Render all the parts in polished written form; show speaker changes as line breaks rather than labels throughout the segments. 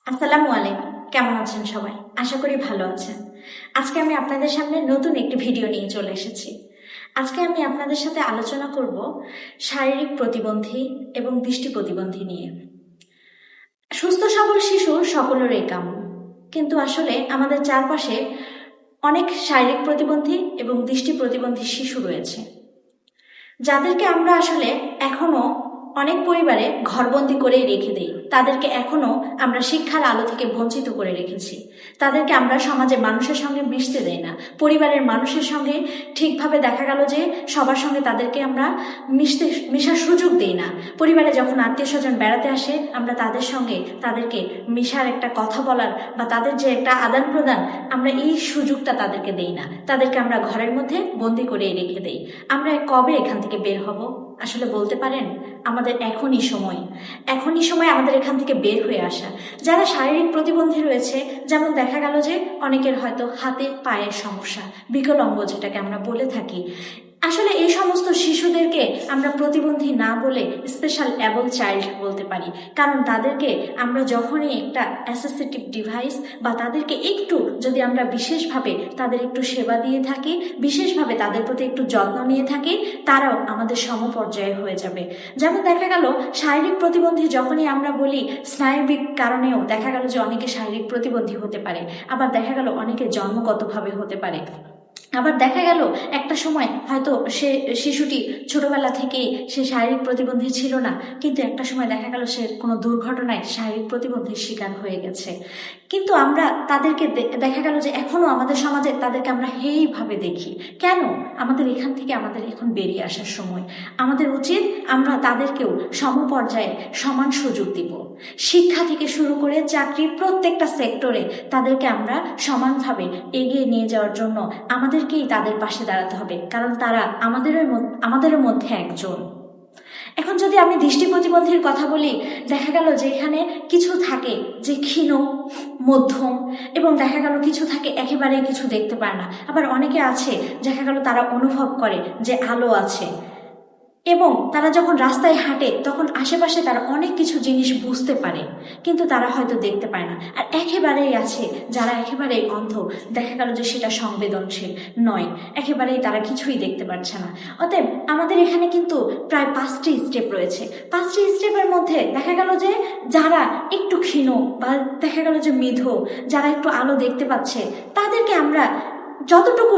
আসসালামু আলাইকুম। কেমন আছেন সবাই? আশা করি ভালো আছেন। আজকে আমি আপনাদের সামনে নতুন একটি ভিডিও নিয়ে চলে এসেছি। আজকে আমি আপনাদের সাথে আলোচনা করব শারীরিক প্রতিবন্ধী এবং দৃষ্টি প্রতিবন্ধী নিয়ে। সুস্থ সবল শিশু সকলেরই কাম্য, কিন্তু আসলে আমাদের চারপাশে অনেক শারীরিক প্রতিবন্ধী এবং দৃষ্টি প্রতিবন্ধী শিশু রয়েছে, যাদেরকে আমরা আসলে এখনো অনেক পরিবারে ঘরবন্দি করেই রেখে দেই। তাদেরকে এখনো আমরা শিক্ষার আলো থেকে বঞ্চিত করে রেখেছি। তাদেরকে আমরা সমাজে মানুষের সঙ্গে মিশতে দেই না। পরিবারের মানুষের সঙ্গে ঠিকভাবে দেখা গেল যে সবার সঙ্গে তাদেরকে আমরা মিশার সুযোগ দেই না। পরিবারে যখন আত্মীয় স্বজন বেড়াতে আসে, আমরা তাদের সঙ্গে তাদেরকে মিশার একটা কথা বলার বা তাদের যে একটা আদান প্রদান, আমরা এই সুযোগটা তাদেরকে দেই না। তাদেরকে আমরা ঘরের মধ্যে বন্দি করে রেখে দেই। আমরা কবে এখান থেকে বের হব? আসলে বলতে পারেন, আমাদের এখনই সময় আমাদের এখান থেকে বের হয়ে আসা। যারা শারীরিক প্রতিবন্ধী রয়েছে, যেমন দেখা গেল যে অনেকের হয়তো হাতে পায়ের সমস্যা, বিকলাঙ্গ যেটাকে আমরা বলে থাকি। আসলে এই সমস্ত শিশুদেরকে আমরা প্রতিবন্ধী না বলে স্পেশাল অ্যাবল চাইল্ড বলতে পারি, কারণ তাদেরকে আমরা যখনই একটা অ্যাসিস্টিভ ডিভাইস বা তাদেরকে একটু যদি আমরা বিশেষভাবে তাদের একটু সেবা দিয়ে থাকি, বিশেষভাবে তাদের প্রতি একটু যত্ন নিয়ে থাকি, তারাও আমাদের সমপর্যায়ে হয়ে যাবে। যেমন দেখা গেল শারীরিক প্রতিবন্ধী যখনই আমরা বলি, স্নায়বিক কারণেও দেখা গেল যে অনেকে শারীরিক প্রতিবন্ধী হতে পারে, আবার দেখা গেল অনেকে জন্মগতভাবে হতে পারে। আবার দেখা গেল একটা সময় হয়তো সে শিশুটি ছোটবেলা থেকেই সে শারীরিক প্রতিবন্ধী ছিল না, কিন্তু একটা সময় দেখা গেল সে কোনো দুর্ঘটনায় শারীরিক প্রতিবন্ধীর শিকার হয়ে গেছে। কিন্তু আমরা তাদেরকে দেখা গেল যে এখনো আমাদের সমাজে তাদেরকে আমরা হেইভাবে দেখি। কেন? আমাদের এখান থেকে আমাদের এখন বেরিয়ে আসার সময়। আমাদের উচিত আমরা তাদেরকেও সমপর্যায়ে সমান সুযোগ দিব। শিক্ষা থেকে শুরু করে চাকরি, প্রত্যেকটা সেক্টরে তাদেরকে আমরা সমানভাবে এগিয়ে নিয়ে যাওয়ার জন্য আমাদেরকেই তাদের পাশে দাঁড়াতে হবে, কারণ তারা আমাদের মধ্যে একজন। এখন যদি আমি দৃষ্টি প্রতিবন্ধীর কথা বলি, দেখা গেল যে এখানে কিছু থাকে যে ক্ষীণ, মধ্যম, এবং দেখা গেল কিছু থাকে একেবারেই কিছু দেখতে পায় না। আবার অনেকে আছে দেখা গেল তারা অনুভব করে যে আলো আছে, এবং তারা যখন রাস্তায় হাঁটে তখন আশেপাশে তারা অনেক কিছু জিনিস বুঝতে পারে, কিন্তু তারা হয়তো দেখতে পায় না। আর একেবারেই আছে যারা একেবারেই অন্ধ, দেখা গেল যে সেটা সংবেদনশীল নয়, একেবারেই তারা কিছুই দেখতে পাচ্ছে না। অতএব আমাদের এখানে কিন্তু প্রায় 5টি স্টেপ রয়েছে। 5টি স্টেপের মধ্যে দেখা গেল যে যারা একটু ক্ষীণ বা দেখা গেল যে মৃধু, যারা একটু আলো দেখতে পাচ্ছে, তাদেরকে আমরা যতটুকু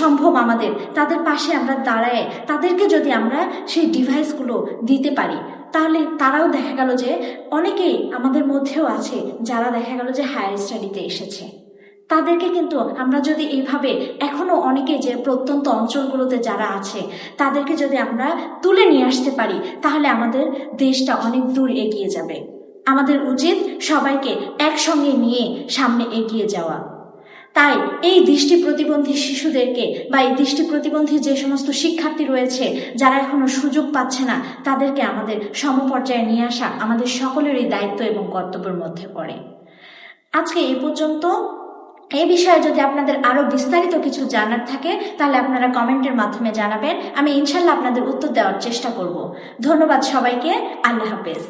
সম্ভব আমাদের তাদের পাশে আমরা দাঁড়ায় তাদেরকে যদি আমরা সেই ডিভাইসগুলো দিতে পারি, তাহলে তারাও দেখা গেল যে অনেকেই আমাদের মধ্যেও আছে যারা দেখা গেল যে হায়ার স্টাডিতে এসেছে। তাদেরকে কিন্তু আমরা যদি এইভাবে এখনো অনেকে যে প্রত্যন্ত অঞ্চলগুলোতে যারা আছে তাদেরকে যদি আমরা তুলে নিয়ে আসতে পারি, তাহলে আমাদের দেশটা অনেক দূর এগিয়ে যাবে। আমাদের উচিত সবাইকে একসঙ্গে নিয়ে সামনে এগিয়ে যাওয়া। তাই এই দৃষ্টি প্রতিবন্ধী শিশুদেরকে বা এই দৃষ্টি প্রতিবন্ধী যে সমস্ত শিক্ষার্থী রয়েছে যারা এখনো সুযোগ পাচ্ছে না, তাদেরকে আমাদের সমপর্যায়ে নিয়ে আসা আমাদের সকলেরই দায়িত্ব এবং কর্তব্যের মধ্যে পড়ে। আজকে এই পর্যন্ত। এই বিষয়ে যদি আপনাদের আরো বিস্তারিত কিছু জানার থাকে, তাহলে আপনারা কমেন্টের মাধ্যমে জানাবেন। আমি ইনশাল্লাহ আপনাদের উত্তর দেওয়ার চেষ্টা করব। ধন্যবাদ সবাইকে। আল্লাহ হাফেজ।